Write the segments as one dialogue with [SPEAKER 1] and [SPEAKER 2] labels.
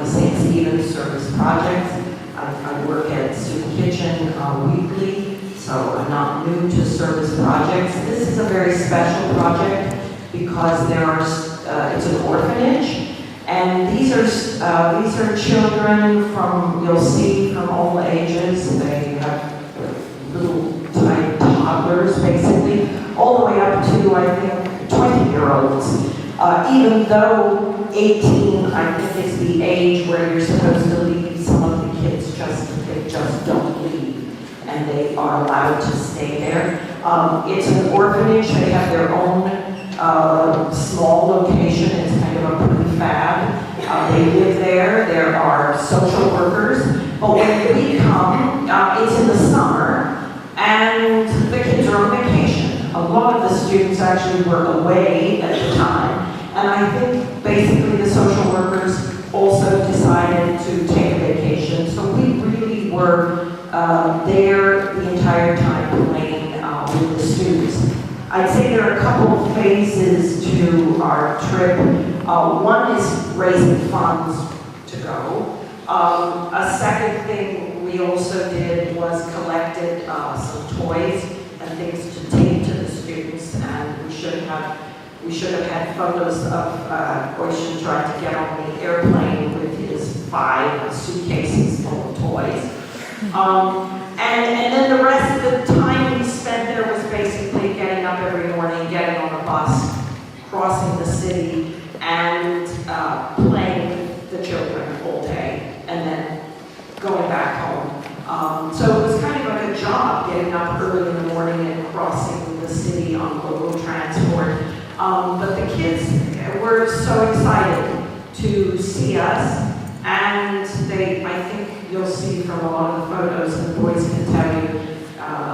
[SPEAKER 1] St. Stephen's Service Projects. I work at Student Kitchen weekly, so I'm not new to service projects. This is a very special project because it's an orphanage, and these are children from, you'll see, from all ages. They have little tiny toddlers, basically, all the way up to, I think, 20-year-olds. Even though 18, I think, is the age where you're supposed to leave, some of the kids they just don't leave, and they are allowed to stay there. It's an orphanage. They have their own small location. It's kind of a prefab. They live there. There are social workers. But when we come, it's in the summer, and the kids are on vacation. A lot of the students actually were away at the time, and I think basically the social workers also decided to take a vacation. So we really were there the entire time playing with the students. I'd say there are a couple of phases to our trip. One is raising funds to go. A second thing we also did was collected some toys and things to take to the students, and we should have had photos of Ocean trying to get on the airplane with his 5 suitcases full of toys. And then the rest of the time we spent there was basically getting up every morning, getting on a bus, crossing the city, and playing with the children all day, and then going back home. So it was kind of like a job, getting up early in the morning and crossing the city on local transport. But the kids were so excited to see us, and I think you'll see from a lot of the photos, and the boys can tell you,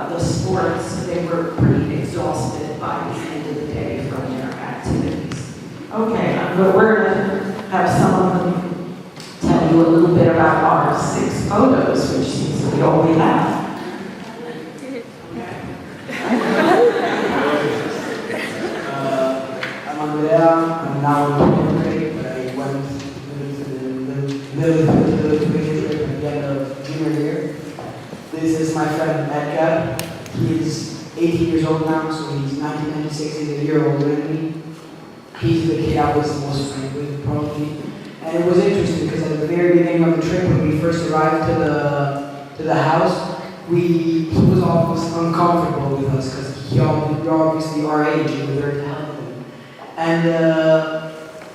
[SPEAKER 1] the sports, they were pretty exhausted by the end of the day from their activities. Okay, but we're going to have some of them tell you a little bit about our 6 photos, which seems to be all we have.
[SPEAKER 2] I'm now in 10th grade, but I went to the Lithuania trip at the end of junior year. This is my friend Edgar. He's 18 years old now, so he's 1996, he's a year older than me. He's the kid I was the most friendly with, probably. And it was interesting because at the very beginning of the trip, when we first arrived to the house, he was almost uncomfortable with us because you're obviously our age and we're there to help him. And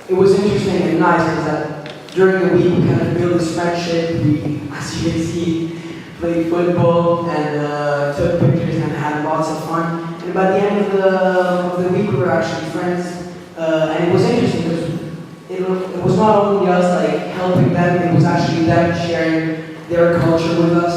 [SPEAKER 2] it was interesting and nice because that during the week we kind of built this friendship. We, as you can see, played football and took pictures and had lots of fun. And by the end of the week we were actually friends. And it was interesting because it was not only us like helping them, it was actually them sharing their culture with us.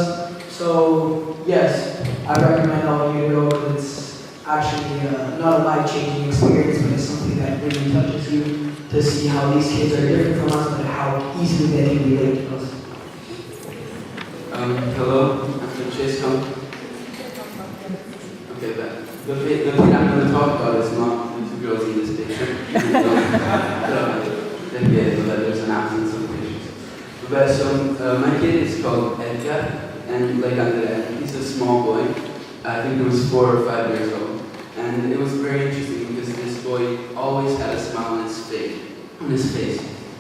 [SPEAKER 2] So yes, I recommend all of you to go because it's actually not a life-changing experience, but it's something that really touches you to see how these kids are different from us, but how easily they can relate to us.
[SPEAKER 3] Hello, I'm Francesco. Okay, but the thing I'm going to talk about is not the 2 girls in this picture. But there's an absence of pictures. But so my kid is called Edgar, and like Andrea, he's a small boy. I think he was 4 or 5 years old. And it was very interesting because this boy always had a smile on his face.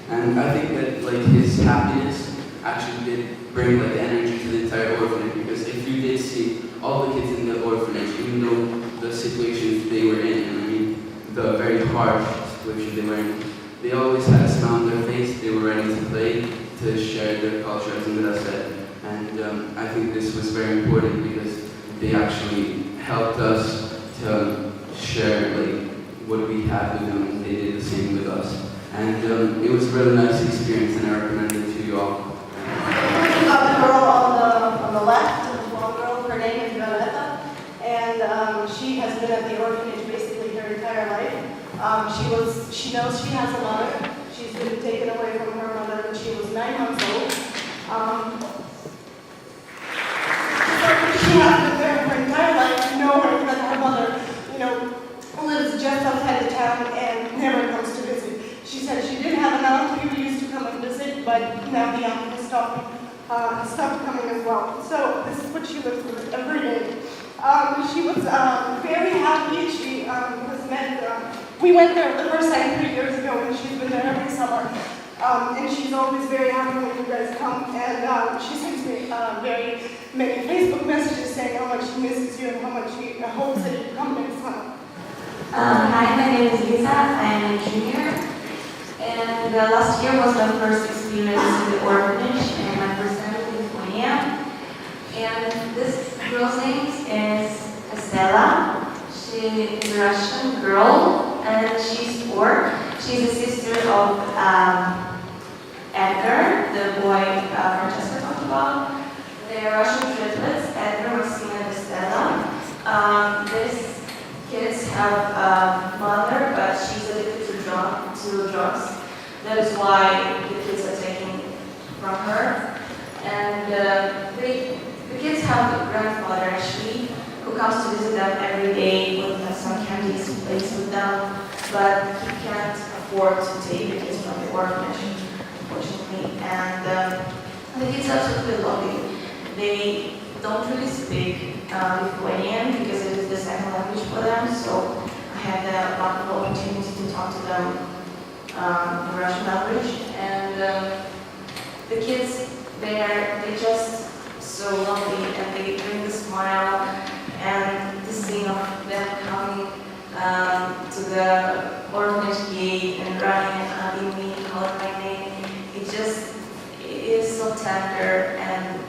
[SPEAKER 3] And I think that like his happiness actually did bring like energy to the entire orphanage, because if you did see all the kids in the orphanage, even though the situations they were in, and I mean the very harsh situation they were in, they always had a smile on their face. They were ready to play, to share their culture, as Andrea said. And I think this was very important because they actually helped us to share like what we had with them, and they did the same with us. And it was a really nice experience, and I recommend it to you all.
[SPEAKER 4] The girl on the left, the blonde girl, her name is Violetta, and she has been at the orphanage basically her entire life. She knows she has a mother. She's been taken away from her mother when she was 9 months old. She has been there her entire life, knowing that her mother, lives just outside the town and never comes to visit. She said she did have an aunt who used to come and visit, but now the young has stopped coming as well. So this is what she lives with every day. She was very happy. She was met. We went there the first time 3 years ago, and she's been there every summer. And she's always very happy when you guys come. And she sends me very many Facebook messages saying how much she misses you and how much she hopes that you come next time.
[SPEAKER 5] Hi, my name is Lisa. I'm a junior. And last year was my first experience in the orphanage and my first time in Lithuania. And this girl's name is Estela. She is a Russian girl and she's 4. She's a sister of Edgar, the boy Francesca talked about. They are Russian triplets, Edgar, Maxima, and Estela. These kids have a mother, but she's addicted to drugs. That is why the kids are taking from her. And the kids have a grandfather actually, who comes to visit them every day with some candies, plays with them, but he can't afford to take the kids from the orphanage, unfortunately. And the kids are absolutely lovely. They don't really speak Lithuanian because it is the second language for them, so I had the wonderful opportunity to talk to them in Russian language. And the kids, they're just so lovely, and they bring the smile, and the scene of them coming to the orphanage gate and running and hugging me, calling my name, it is so tender, and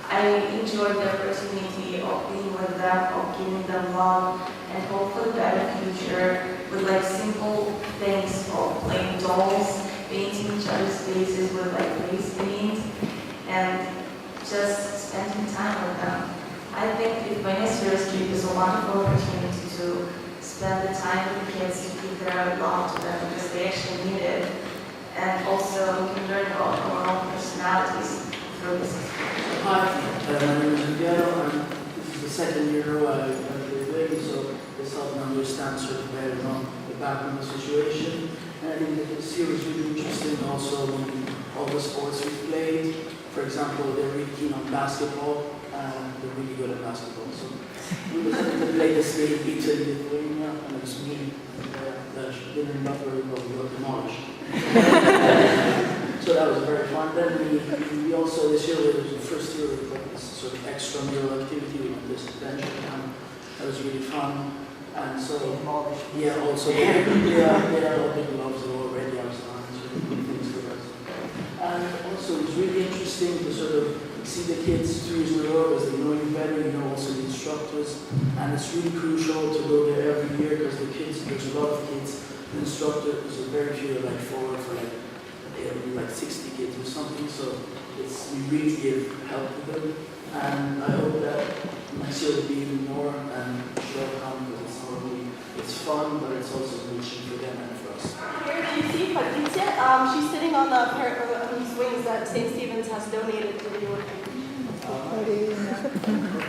[SPEAKER 5] I enjoyed the opportunity of being with them, of giving them love, and hope for a better future with like simple things of playing dolls, painting each other's faces with like face paint, and just spending time with them. I think Lithuania Service Trip is a wonderful opportunity to spend the time with the kids, to give their love to them because they actually need it. And also we can learn about our own personalities through this experience.
[SPEAKER 2] Hi, my name is Miguel, and this is the second year I've been living, so this helped me understand sort of better the background of the situation. And I think that this year was really interesting also when all the sports we played. For example, they're really keen on basketball, and they're really good at basketball. So we decided to play this game between Lithuania, and it was me that didn't not very well, we got demolished. So that was very fun. Then we also, this year, it was the first year with like this sort of extramural activity. We went this adventure camp. That was really fun. And so, yeah, also, they had all big gloves already outside, so things for us. And also, it's really interesting to sort of see the kids 2 years in a row because they know you better, you know also the instructors. And it's really crucial to go there every year because the kids, there's a lot of kids. The instructors are very few, like 4 for like, they have like 60 kids or something, so we really give help to them. And I hope that next year will be even more and they'll come because it's fun, but it's also enriching for them and for us.
[SPEAKER 4] Here you see Patricia. She's sitting on these wings that St. Stephen's has donated to the orphanage.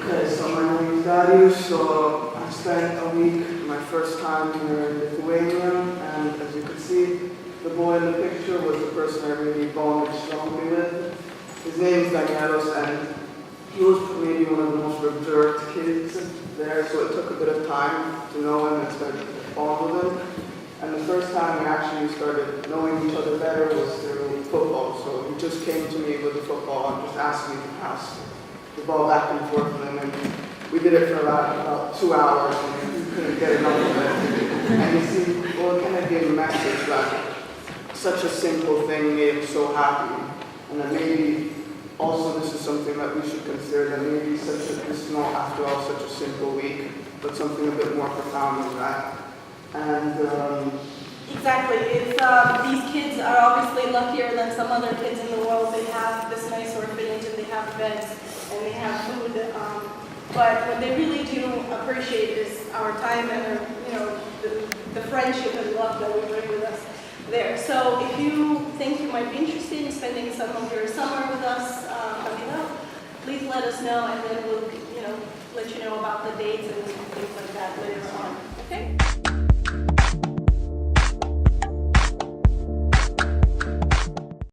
[SPEAKER 6] Okay, so my name is Darius. So I spent a week, my first time here in Lithuania, and as you can see, the boy in the picture was the person I really bonded strongly with. His name is Danielos, and he was maybe one of the most reserved kids there, so it took a bit of time to know him and start to bond with him. And the first time we actually started knowing each other better was through football. So he just came to me with the football and just asked me to pass the ball back and forth with him. And we did it for about 2 hours, and we couldn't get enough of it. And you see, well, it kind of gave a message that such a simple thing made him so happy. And that maybe also this is something that we should consider, that maybe this is not after all such a simple week, but something a bit more profound than that. And
[SPEAKER 4] Exactly. It's, these kids are obviously luckier than some other kids in the world. They have this nice orphanage, and they have beds, and they have food. But what they really do appreciate is our time and the friendship and love that we bring with us there. So if you think you might be interested in spending some of your summer with us coming up, please let us know, and then we'll let you know about the dates and things like that later on. Okay?